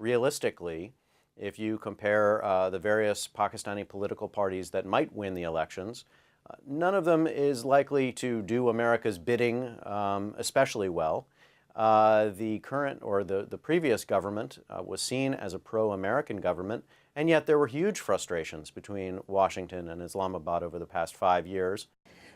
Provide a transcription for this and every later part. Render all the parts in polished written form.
Realistically, if you compare the various Pakistani political parties that might win the elections, none of them is likely to do America's bidding especially well. The current or the previous government was seen as a pro-American government, and yet there were huge frustrations between Washington and Islamabad over the past 5 years.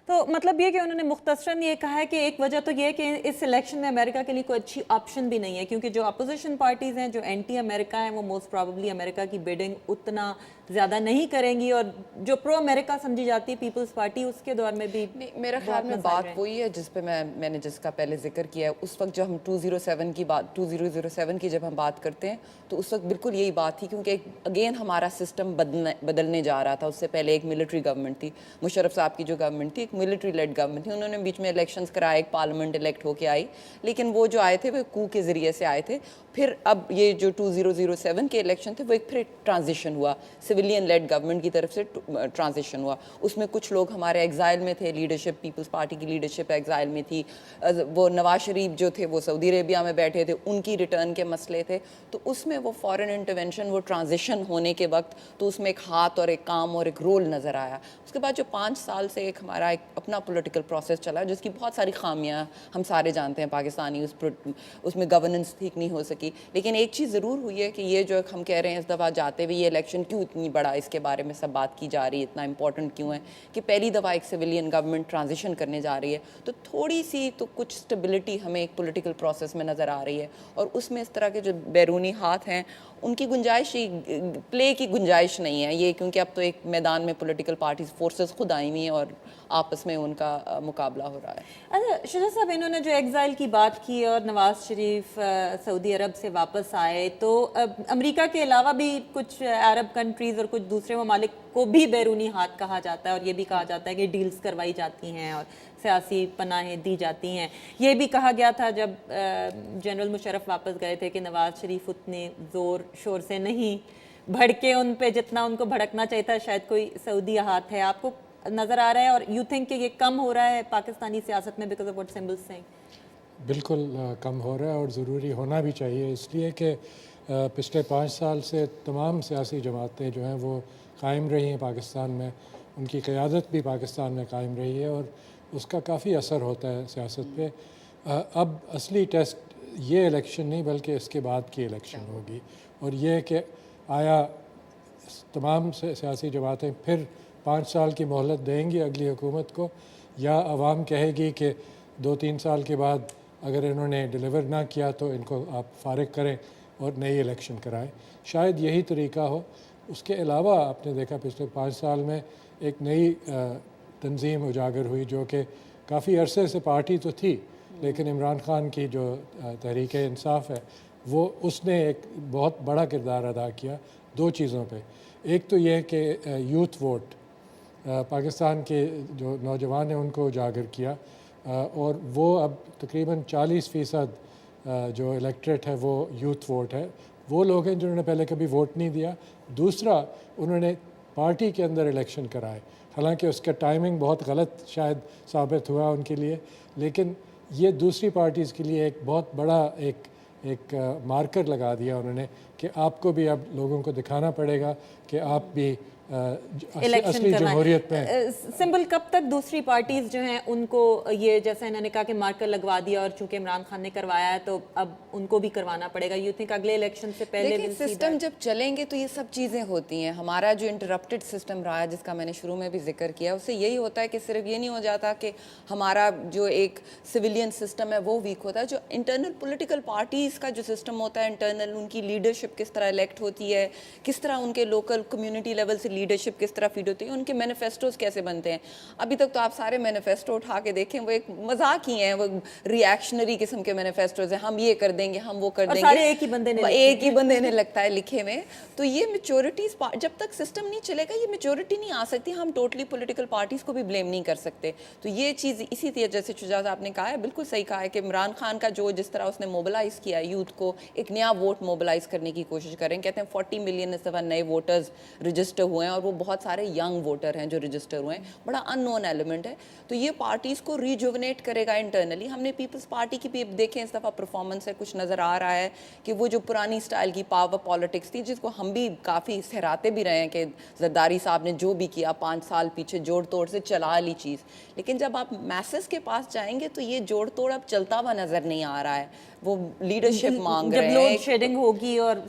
تو مطلب یہ کہ انہوں نے مختصراً یہ کہا ہے کہ ایک وجہ تو یہ ہے کہ اس الیکشن میں امریکہ کے لیے کوئی اچھی آپشن بھی نہیں ہے، کیونکہ جو اپوزیشن پارٹیز ہیں جو اینٹی امریکہ ہیں وہ موسٹ پرابیبلی امریکہ کی بیڈنگ اتنا زیادہ نہیں کریں گی، اور جو پرو امریکہ سمجھی جاتی ہے پیپلز پارٹی اس کے دور میں بھی میرا خیال میں بات وہی ہے جس پہ میں نے جس کا پہلے ذکر کیا ہے. اس وقت جو ہم 2007 کی جب ہم بات کرتے ہیں تو اس وقت بالکل یہی بات تھی، کیونکہ اگین ہمارا سسٹم بدلنے جا رہا تھا. اس سے پہلے ایک ملٹری گورنمنٹ تھی، مشرف صاحب کی جو گورنمنٹ تھی ایک ملٹری لیڈ گورنمنٹ تھی. انہوں نے بیچ میں الیکشنز کرائے، ایک پارلیمنٹ الیکٹ ہو کے آئی، لیکن وہ جو آئے تھے وہ کو کے ذریعے سے آئے تھے. پھر اب یہ جو 2007 کے الیکشن تھے وہ ایک پھر ٹرانزیشن ہوا، سویلین لیڈ گورنمنٹ کی طرف سے ٹرانزیشن ہوا. اس میں کچھ لوگ ہمارے ایگزائل میں تھے، لیڈرشپ پیپلز پارٹی کی لیڈرشپ ایگزائل میں تھی. وہ نواز شریف جو تھے وہ سعودی عربیہ میں بیٹھے تھے، ان کی ریٹرن کے مسئلے تھے. تو اس میں وہ فورن انٹرونشن، وہ ٹرانزیشن ہونے کے وقت تو اس میں ایک ہاتھ اور ایک کام اور ایک رول نظر آیا. اس کے بعد جو 5 سال سے ایک ہمارا ایک اپنا پولیٹیکل پروسیس چلا جس کی بہت ساری خامیاں ہم سارے جانتے ہیں پاکستانی، اس میں گورننس ٹھیک نہیں ہو سکی. لیکن ایک چیز ضرور ہوئی ہے کہ یہ جو ہم کہہ رہے ہیں اس دفعہ جاتے ہوئے یہ الیکشن کیوں اتنی بڑا، اس کے بارے میں سب بات کی جا رہی ہے، اتنا امپورٹنٹ کیوں ہے کہ پہلی دفعہ ایک سویلین گورنمنٹ ٹرانزیشن کرنے جا رہی ہے. تو تھوڑی سی تو کچھ اسٹیبلٹی ہمیں ایک پولیٹیکل پروسیس میں نظر آ رہی ہے، اور اس میں اس طرح کے جو بیرونی ہاتھ ہیں ان کی گنجائش، پلے کی گنجائش نہیں ہے یہ، کیونکہ اب تو ایک میدان میں پولیٹیکل پارٹیز فورسز خود آئی ہوئی ہیں اور آپس میں ان کا مقابلہ ہو رہا ہے. اچھا شجاع صاحب، انہوں نے جو ایگزائل کی بات کی اور نواز شریف سعودی عرب سے واپس آئے، تو امریکہ کے علاوہ بھی کچھ عرب کنٹریز اور کچھ دوسرے ممالک کو بھی بیرونی ہاتھ کہا جاتا ہے، اور یہ بھی کہا جاتا ہے کہ ڈیلز کروائی جاتی ہیں اور سیاسی پناہیں دی جاتی ہیں. یہ بھی کہا گیا تھا جب جنرل مشرف واپس گئے تھے کہ نواز شریف اتنے زور شور سے نہیں بھڑکے ان پہ جتنا ان کو بھڑکنا چاہیے تھا، شاید کوئی سعودی ہاتھ ہے. آپ کو نظر آ رہا ہے اور یو تھنک کہ یہ کم ہو رہا ہے پاکستانی سیاست میں بیکاز آف واٹ سمبل سینگ؟ بالکل کم ہو رہا ہے اور ضروری ہونا بھی چاہیے، اس لیے کہ پچھلے 5 سال سے تمام سیاسی جماعتیں جو ہیں وہ قائم رہی ہیں پاکستان میں، ان کی قیادت بھی پاکستان میں قائم رہی ہے اور اس کا کافی اثر ہوتا ہے سیاست پہ. اب اصلی ٹیسٹ یہ الیکشن نہیں بلکہ اس کے بعد کی الیکشن ہوگی، اور یہ کہ آیا تمام سیاسی جماعتیں پھر 5 سال کی مہلت دیں گی اگلی حکومت کو، یا عوام کہے گی کہ 2-3 سال کے بعد اگر انہوں نے ڈیلیور نہ کیا تو ان کو آپ فارغ کریں اور نئی الیکشن کرائیں. شاید یہی طریقہ ہو. اس کے علاوہ آپ نے دیکھا پچھلے 5 سال میں ایک نئی تنظیم اجاگر ہوئی جو کہ کافی عرصے سے پارٹی تو تھی، لیکن عمران خان کی جو تحریک انصاف ہے وہ اس نے ایک بہت بڑا کردار ادا کیا 2 چیزوں پہ. ایک تو یہ کہ یوتھ ووٹ، پاکستان کے جو نوجوان ہیں ان کو اجاگر کیا، اور وہ اب تقریباً 40% جو الیکٹریٹ ہے وہ یوتھ ووٹ ہے. وہ لوگ ہیں جنہوں نے پہلے کبھی ووٹ نہیں دیا. دوسرا، انہوں نے پارٹی کے اندر الیکشن کرائے، حالانکہ اس کا ٹائمنگ بہت غلط شاید ثابت ہوا ان کے لیے، لیکن یہ دوسری پارٹیز کے لیے ایک بہت بڑا ایک مارکر لگا دیا انہوں نے کہ آپ کو بھی اب لوگوں کو دکھانا پڑے گا کہ آپ بھی اصلی جمہوریت میں. سمبل کب تک دوسری پارٹیز جو ہیں ان کو یہ، جیسے انہوں نے کہا کہ مارکر لگوا دیا اور چونکہ عمران خان نے کروایا ہے تو اب ان کو بھی کروانا پڑے گا، یو تھنک اگلے الیکشن سے پہلے لیکن سسٹم جب چلیں گے تو یہ سب چیزیں ہوتی ہیں. ہمارا جو انٹرپٹڈ سسٹم رہا ہے جس کا میں نے شروع میں بھی ذکر کیا، اس سے یہی ہوتا ہے کہ صرف یہ نہیں ہو جاتا کہ ہمارا جو ایک سویلین سسٹم ہے وہ ویک ہوتا ہے، جو انٹرنل پولیٹیکل پارٹیز کا جو سسٹم ہوتا ہے انٹرنل، ان کی لیڈرشپ کس طرح الیکٹ ہوتی ہے، کس طرح ان کے لوکل کمیونٹی لیول سے لیڈرشپ کس طرح فیڈ ہوتی ہے، ان کے مینیفیسٹوز کیسے بنتے ہیں. ابھی تک تو آپ سارے مینیفیسٹو اٹھا کے دیکھیں وہ ایک مذاق ہی ہیں، وہ ری ایکشنری قسم کے مینیفیسٹوز ہیں، ہم یہ کر دیں گے، ہم وہ کر دیں گے، ایک ہی بندے نے لگتا ہے لکھے میں. تو یہ میچورٹیز جب تک سسٹم نہیں چلے گا یہ میچورٹی نہیں آ سکتی. ہم ٹوٹلی پولیٹیکل پارٹیز کو بھی بلیم نہیں کر سکتے. تو یہ چیز اسی طرح جیسے شجاع صاحب نے کہا ہے، بالکل صحیح کہا ہے کہ عمران خان کا جو جس طرح اس نے موبلائز کیا یوتھ کو، ایک نیا ووٹ موبلائز کرنے کی کوشش کریں. کہتے ہیں 40 ملین اس دفعہ نئے ووٹرز رجسٹر ہوئے ہیں اور وہ بہت سارے ینگ ووٹر ہیں جو رجسٹر ہوئے ہیں، بڑا ان نون ایلیمنٹ ہے. تو یہ پارٹیز کو ریجوونیٹ کرے گا انٹرنلی. ہم نے پیپلز پارٹی کی بھی دیکھیں اس دفعہ پرفارمنس ہے، کچھ نظر آ رہا ہے کہ وہ جو پرانی سٹائل کی پاور پالیٹکس تھی جس کو ہم بھی کافی سہراتے بھی رہے ہیں کہ زرداری صاحب نے جو بھی کیا 5 سال پیچھے جوڑ توڑ سے چلا لی چیز، لیکن جب آپ میسز کے پاس جائیں گے تو یہ جوڑ توڑ اب چلتا ہوا نظر نہیں آ رہا ہے. وہ لیڈرشپ مانگ رہے ہیں. جب لوڈ شیڈنگ ہوگی اور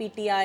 PTI,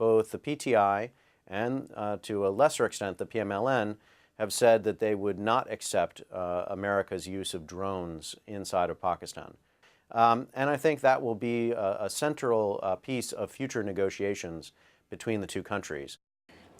Both the PTI and to a lesser extent the PMLN have said that they would not accept America's use of drones inside of Pakistan. And I think that will be a central piece of future negotiations between the two countries.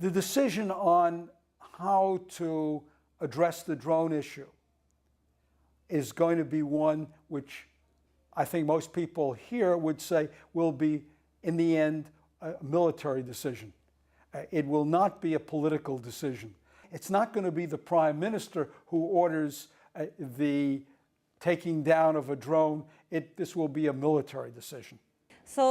The decision on how to address the drone issue is going to be one which I think most people here would say will be, in the end, a military decision. It will not be a political decision. It's not going to be the prime minister who orders the taking down of a drone. This will be a military decision. So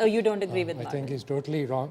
Oh, you don't agree with I Marvin? think he's totally wrong.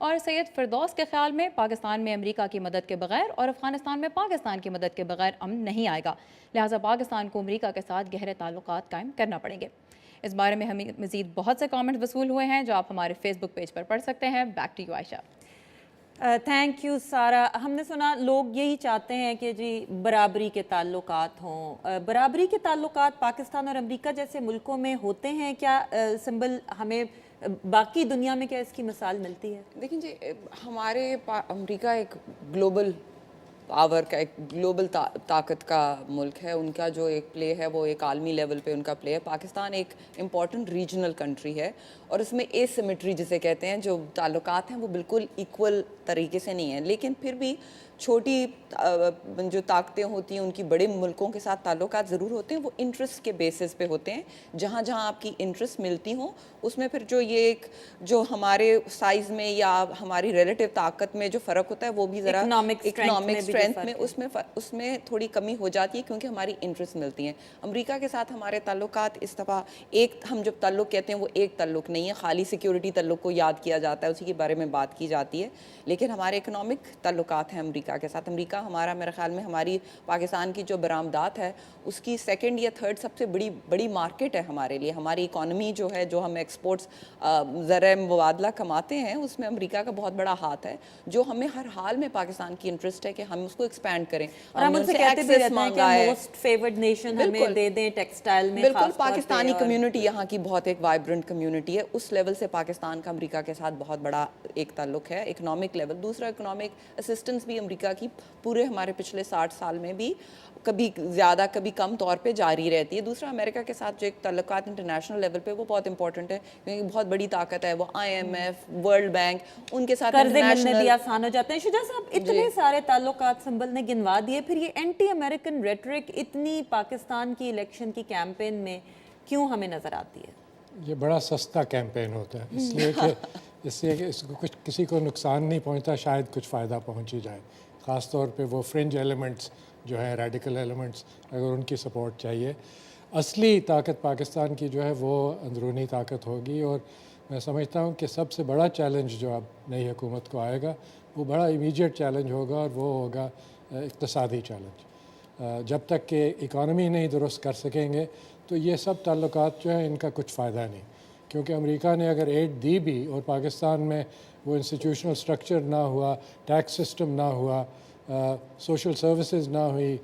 اور سید فردوس کے خیال میں پاکستان میں امریکہ کی مدد کے بغیر اور افغانستان میں پاکستان کی مدد کے بغیر امن نہیں آئے گا، لہٰذا پاکستان کو امریکہ کے ساتھ گہرے تعلقات قائم کرنا پڑیں گے۔ اس بارے میں ہمیں مزید بہت سے کامنٹ وصول ہوئے ہیں جو آپ ہمارے فیس بک پیج پر پڑھ سکتے ہیں۔ Back to you Aisha. Thank you Sara. ہم نے سنا لوگ یہی چاہتے ہیں کہ جی برابری کے تعلقات ہوں۔ برابری کے تعلقات پاکستان اور امریکہ جیسے ملکوں میں ہوتے ہیں کیا؟ سنبل، ہمیں باقی دنیا میں کیا اس کی مثال ملتی ہے؟ دیکھیں جی، ہمارے امریکہ ایک گلوبل پاور کا، ایک گلوبل طاقت کا ملک ہے، ان کا جو ایک پلے ہے وہ ایک عالمی لیول پہ ان کا پلے ہے۔ پاکستان ایک امپورٹنٹ ریجنل کنٹری ہے اور اس میں اے سیمیٹری جسے کہتے ہیں، جو تعلقات ہیں وہ بالکل ایکول طریقے سے نہیں ہیں، لیکن پھر بھی چھوٹی جو طاقتیں ہوتی ہیں ان کی بڑے ملکوں کے ساتھ تعلقات ضرور ہوتے ہیں، وہ انٹرسٹ کے بیسس پہ ہوتے ہیں۔ جہاں جہاں آپ کی انٹرسٹ ملتی ہوں اس میں پھر جو یہ ایک جو ہمارے سائز میں یا ہماری ریلیٹیو طاقت میں جو فرق ہوتا ہے وہ بھی ذرا اکنامک اسٹرینتھ میں اس میں تھوڑی کمی ہو جاتی ہے، کیونکہ ہماری انٹرسٹ ملتی ہیں۔ امریکہ کے ساتھ ہمارے تعلقات اس دفعہ ہم جب تعلق کہتے ہیں وہ ایک تعلق نہیں ہے، خالی سیکیورٹی تعلق کو یاد کیا جاتا ہے، اسی کے بارے میں بات کی جاتی ہے، لیکن ہمارے اکنامک تعلقات ہیں امریکہ کے ساتھ۔ امریکہ ہمارا، میرے خیال میں ہماری پاکستان کی جو برآمدات ہے اس کی سیکنڈ یا تھرڈ سب سے بڑی مارکیٹ ہے ہمارے لیے۔ ہماری اکانومی جو ہے، جو ہم ایکسپورٹس زرعی مبادلہ کماتے ہیں، اس میں امریکہ کا بہت بڑا ہاتھ ہے، جو ہمیں ہر حال میں پاکستان کی انٹرسٹ ہے کہ ہم اس کو ایکسپینڈ کریں۔ اور ہم ان سے کہتے بھی رہتے ہیں کہ موسٹ فیورڈ نیشن ہمیں دے دیں ٹیکسٹائل میں۔ بالکل، پاکستانی کمیونٹی یہاں کی بہت ایک وائبرنٹ کمیونٹی ہے، اس لیول سے پاکستان کا امریکہ کے ساتھ بہت بڑا ایک تعلق ہے اکنامک لیول۔ دوسرا، اکنامک اسسٹنس بھی امریکہ کی پورے ہمارے پچھلے 60 سال میں بھی کبھی زیادہ کبھی کم طور پہ جاری رہتی ہے۔ دوسرا، امریکہ کے ساتھ جو ایک تعلقات انٹرنیشنل لیول پہ وہ بہت امپورٹنٹ ہے، کیونکہ بہت بڑی طاقت ہے، وہ IMF، ورلڈ بینک، ان کے ساتھ قرضے ملنے بھی آسان ہو جاتے ہیں۔ شجاع صاحب، اتنے سارے تعلقات سنبل نے گنوا دیے، پھر یہ اینٹی امریکن ریٹرک اتنی پاکستان کی الیکشن کی کیمپین میں کیوں ہمیں نظر آتی ہے؟ یہ بڑا سستا کیمپین ہوتا ہے، اس لیے کہ اس کو کچھ کسی کو نقصان نہیں پہنچتا، شاید کچھ فائدہ پہنچ ہی جائے، خاص طور پہ وہ فرنج ایلیمنٹس جو ہیں، ریڈیکل ایلیمنٹس، اگر ان کی سپورٹ چاہیے۔ اصلی طاقت پاکستان کی جو ہے وہ اندرونی طاقت ہوگی، اور میں سمجھتا ہوں کہ سب سے بڑا چیلنج جو اب نئی حکومت کو آئے گا وہ بڑا امیجیٹ چیلنج ہوگا، اور وہ ہوگا اقتصادی چیلنج۔ جب تک کہ اکانومی نہیں درست کر سکیں گے تو یہ سب تعلقات جو ہیں ان کا کچھ فائدہ نہیں، کیونکہ امریکہ نے اگر ایڈ دی بھی اور پاکستان میں وہ انسٹیٹیوشنل سٹرکچر نہ ہوا، ٹیکس سسٹم نہ ہوا، سوشل سروسز نہ ہوئی،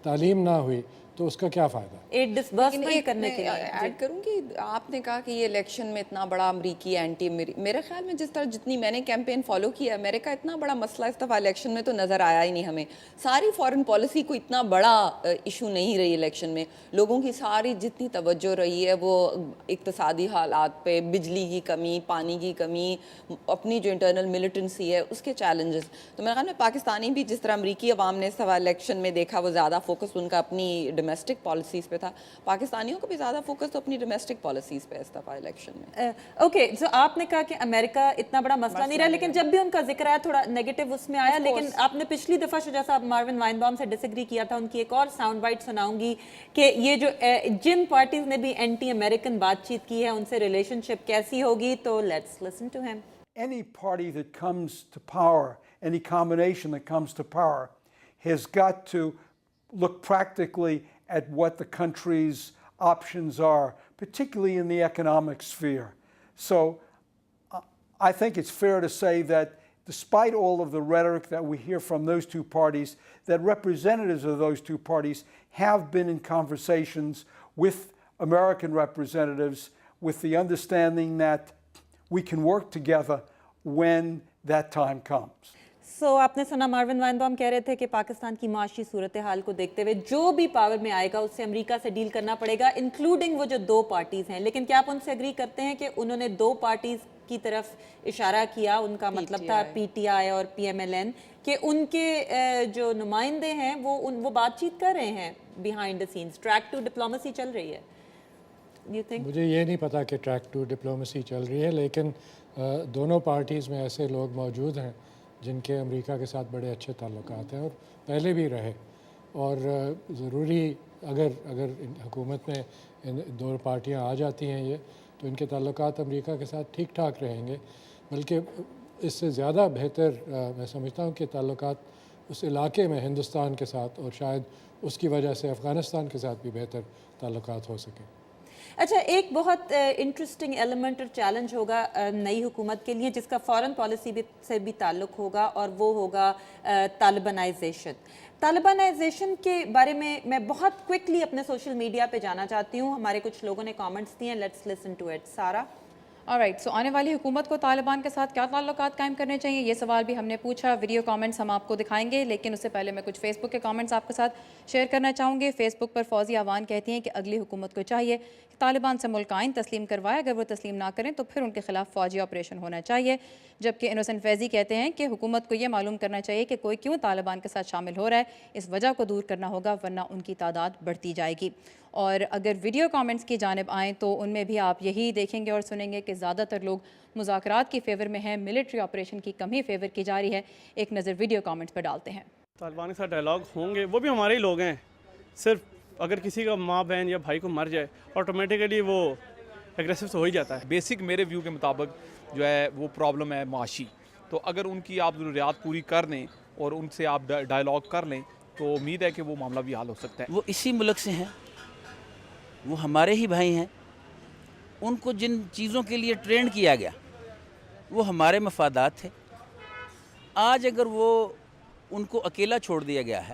تعلیم نہ ہوئی، تو اس کا کیا فائدہ؟ ایڈ ڈسبرسمنٹ کرنے کے لیے ایڈ کروں گی، آپ نے کہا کہ یہ الیکشن میں اتنا بڑا امریکی اینٹی، میرے خیال میں جس طرح جتنی میں نے کیمپین فالو کیا، امریکہ اتنا بڑا مسئلہ اس دفعہ الیکشن میں تو نظر آیا ہی نہیں ہمیں۔ ساری فارن پالیسی کو اتنا بڑا ایشو نہیں رہی الیکشن میں، لوگوں کی ساری جتنی توجہ رہی ہے وہ اقتصادی حالات پہ، بجلی کی کمی، پانی کی کمی، اپنی جو انٹرنل ملیٹنسی ہے اس کے چیلنجز۔ تو میرے خیال میں پاکستانی بھی جس طرح امریکی عوام نے اس دفعہ الیکشن میں دیکھا وہ زیادہ فوکس ان کا اپنی ڈومیسٹک پالیسیز پہ تھا، پاکستانیوں کو بھی زیادہ فوکس تو اپنی ڈومیسٹک پالیسیز پہ اس دفعہ الیکشن میں۔ اوکے، سو آپ نے کہا کہ امریکہ اتنا بڑا مسئلہ نہیں رہا، لیکن جب بھی ان کا ذکر آیا تھوڑا نیگیٹو اس میں آیا، لیکن آپ نے پچھلی دفعہ شجاع صاحب ماروین وائنبام سے ڈس ایگری کیا تھا، ان کی ایک اور ساؤنڈ بائٹ سناؤں گی کہ یہ جو جن پارٹیز نے بھی اینٹی امریکن بات چیت کی ہے ان سے ریلیشن شپ کیسی ہوگی، تو let's listen to him. Any party that comes to power, any combination that comes to power, has got to look practically at what the country's options are, particularly in the economic sphere. So I think it's fair to say that despite all of the rhetoric that we hear from those two parties, that representatives of those two parties have been in conversations with American representatives with the understanding that we can work together when that time comes. سو آپ نے سنا ماروین وائنبام کہہ رہے تھے کہ پاکستان کی معاشی صورتحال کو دیکھتے ہوئے جو بھی پاور میں آئے گا اس سے امریکہ سے ڈیل کرنا پڑے گا، انکلوڈنگ وہ جو دو پارٹیز ہیں۔ لیکن کیا آپ ان سے اگری کرتے ہیں کہ انہوں نے دو پارٹیز کی طرف اشارہ کیا، ان کا مطلب تھا PTI اور PMLN، کہ ان کے جو نمائندے ہیں وہ بات چیت کر رہے ہیں behind the scenes, track two diplomacy چل رہی ہے؟ مجھے یہ نہیں پتا کہ ٹریک ٹو ڈپلومیسی چل رہی ہے، لیکن دونوں پارٹیز میں ایسے لوگ موجود ہیں جن کے امریکہ کے ساتھ بڑے اچھے تعلقات ہیں اور پہلے بھی رہے، اور ضروری اگر حکومت میں ان دو پارٹیاں آ جاتی ہیں یہ، تو ان کے تعلقات امریکہ کے ساتھ ٹھیک ٹھاک رہیں گے، بلکہ اس سے زیادہ بہتر میں سمجھتا ہوں کہ تعلقات اس علاقے میں ہندوستان کے ساتھ اور شاید اس کی وجہ سے افغانستان کے ساتھ بھی بہتر تعلقات ہو سکیں۔ اچھا، ایک بہت انٹرسٹنگ ایلیمنٹ اور چیلنج ہوگا نئی حکومت کے لیے جس کا فارن پالیسی سے بھی تعلق ہوگا، اور وہ ہوگا طالبانائزیشن کے بارے میں بہت کوئکلی اپنے سوشل میڈیا پہ جانا چاہتی ہوں۔ ہمارے کچھ لوگوں نے کامنٹس دیے ہیں، لیٹس لسن ٹو اٹ۔ سارا؟ آلرائٹ، سو آنے والی حکومت کو طالبان کے ساتھ کیا تعلقات قائم کرنے چاہیے، یہ سوال بھی ہم نے پوچھا۔ ویڈیو کامنٹس ہم آپ کو دکھائیں گے، لیکن اس سے پہلے میں کچھ فیس بک کے کامنٹس آپ کے ساتھ شیئر کرنا چاہوں گے۔ فیس بک پر فوزی آوان کہتی ہیں کہ اگلی حکومت کو چاہیے کہ طالبان سے ملک آئین تسلیم کروائے، اگر وہ تسلیم نہ کریں تو پھر ان کے خلاف فوجی آپریشن ہونا چاہیے۔ جبکہ انوسنٹ فیضی کہتے ہیں کہ حکومت کو یہ معلوم کرنا چاہیے کہ کوئی کیوں طالبان کے ساتھ شامل ہو رہا ہے، اس وجہ کو دور کرنا ہوگا ورنہ ان کی تعداد بڑھتی جائے گی۔ اور اگر ویڈیو کامنٹس کی جانب آئیں تو ان میں بھی آپ یہی دیکھیں گے اور سنیں گے کہ زیادہ تر لوگ مذاکرات کی فیور میں ہیں، ملٹری آپریشن کی کم ہی فیور کی جا رہی ہے۔ ایک نظر ویڈیو کامنٹس پر ڈالتے ہیں۔ طالبان کے ساتھ ڈائلاگ ہوں گے، وہ بھی ہمارے ہی لوگ ہیں، صرف اگر کسی کا ماں بہن یا بھائی کو مر جائے آٹومیٹیکلی وہ ایگریسو تو ہو ہی جاتا ہے۔ بیسک میرے ویو کے مطابق جو ہے وہ پرابلم ہے معاشی، تو اگر ان کی آپ ضروریات پوری کر دیں اور ان سے آپ ڈائلاگ کر لیں تو امید ہے کہ وہ معاملہ بھی حل ہو سکتا ہے۔ وہ اسی ملک سے ہیں، وہ ہمارے ہی بھائی ہیں، ان کو جن چیزوں کے لیے ٹرینڈ کیا گیا وہ ہمارے مفادات تھے۔ آج اگر وہ ان کو اکیلا چھوڑ دیا گیا ہے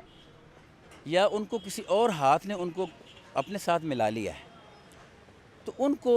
یا ان کو کسی اور ہاتھ نے ان کو اپنے ساتھ ملا لیا ہے تو ان کو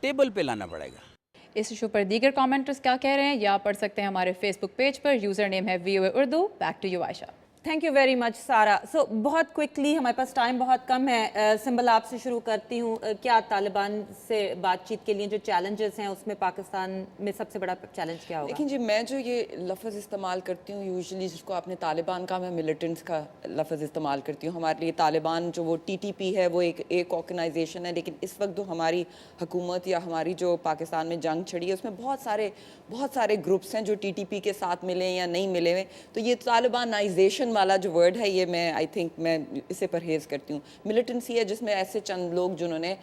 ٹیبل پہ لانا پڑے گا۔ اس ایشو پر دیگر کامنٹرز کیا کہہ رہے ہیں یا پڑھ سکتے ہیں ہمارے فیس بک پیج پر، یوزر نیم ہے VOA Urdu. Back to you Aisha. Thank you very much Sara. سو بہت کوئکلی، ہمارے پاس ٹائم بہت کم ہے، سمبل آپ سے شروع کرتی ہوں۔ کیا طالبان سے بات چیت کے لیے جو چیلنجز ہیں اس میں پاکستان میں سب سے بڑا چیلنج کیا ہوگا؟ لیکن جی میں جو یہ لفظ استعمال کرتی ہوں یوزلی جس کو آپ نے طالبان کا، میں ملیٹنٹس کا لفظ استعمال کرتی ہوں۔ ہمارے لیے طالبان جو وہ TTP ہے وہ ایک آرگنائزیشن ہے، لیکن اس وقت جو ہماری حکومت یا ہماری جو پاکستان میں جنگ چھڑی ہے اس میں بہت سارے گروپس ہیں جو TTP کے ساتھ ملے یا نہیں ملے ہوئے، تو یہ طالبانائزیشن والا جو ورڈ ہے یہ میں میں اسے پرہیز کرتی ہوں۔ ملیٹنسی ہے جس میں ایسے چند لوگ جنہوں نے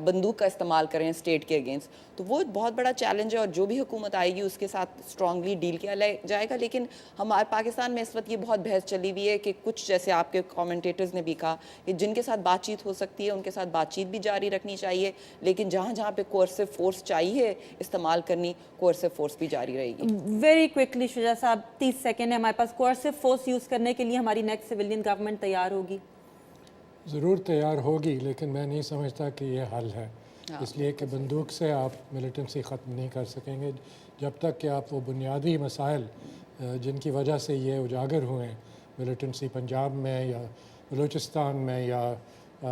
بندوق کا استعمال کریں اسٹیٹ کے اگینسٹ، تو وہ بہت بڑا چیلنج ہے اور جو بھی حکومت آئے گی اس کے ساتھ اسٹرانگلی ڈیل کیا جائے گا۔ لیکن ہمارے پاکستان میں اس وقت یہ بہت بحث چلی ہوئی ہے کہ کچھ جیسے آپ کے کامنٹیٹرز نے بھی کہا کہ جن کے ساتھ بات چیت ہو سکتی ہے ان کے ساتھ بات چیت بھی جاری رکھنی چاہیے، لیکن جہاں پہ کورسو فورس چاہیے استعمال کرنی، کورسو فورس بھی جاری رہے گی۔ ویری کوئکلی شجاع صاحب، 30 سیکنڈ ہے ہمارے پاس۔ کورسو فورس یوز کرنے کے لیے ہماری نیکسٹ سویلین گورنمنٹ تیار ہوگی؟ ضرور تیار ہوگی، لیکن میں نہیں سمجھتا کہ یہ حل ہے، اس لیے کہ بندوق سے آپ ملیٹنسی ختم نہیں کر سکیں گے جب تک کہ آپ وہ بنیادی مسائل جن کی وجہ سے یہ اجاگر ہوئے ہیں، ملیٹنسی پنجاب میں یا بلوچستان میں یا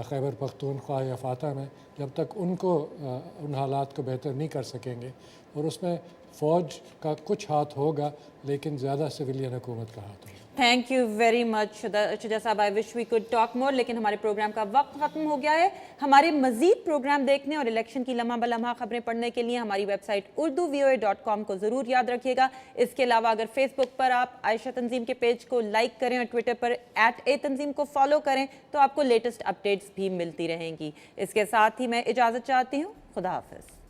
خیبر پختونخوا یا فاتح میں، جب تک ان حالات کو بہتر نہیں کر سکیں گے، اور اس میں فوج کا کچھ ہاتھ ہوگا لیکن زیادہ سویلین حکومت کا ہاتھ ہوگا۔ تھینک یو ویری مچ شجاع صاحب، آئی وش وی کوڈ ٹاک مور، لیکن ہمارے پروگرام کا وقت ختم ہو گیا ہے۔ ہمارے مزید پروگرام دیکھنے اور الیکشن کی لمحہ بلمحہ خبریں پڑھنے کے لیے ہماری ویب سائٹ urduvoa.com کو ضرور یاد رکھیے گا۔ اس کے علاوہ اگر فیس بک پر آپ عائشہ تنظیم کے پیج کو لائک کریں اور ٹویٹر پر @a-tanzeem کو فالو کریں تو آپ کو لیٹسٹ اپڈیٹس بھی ملتی رہیں گی۔ اس کے ساتھ ہی میں اجازت چاہتی ہوں، خدا حافظ۔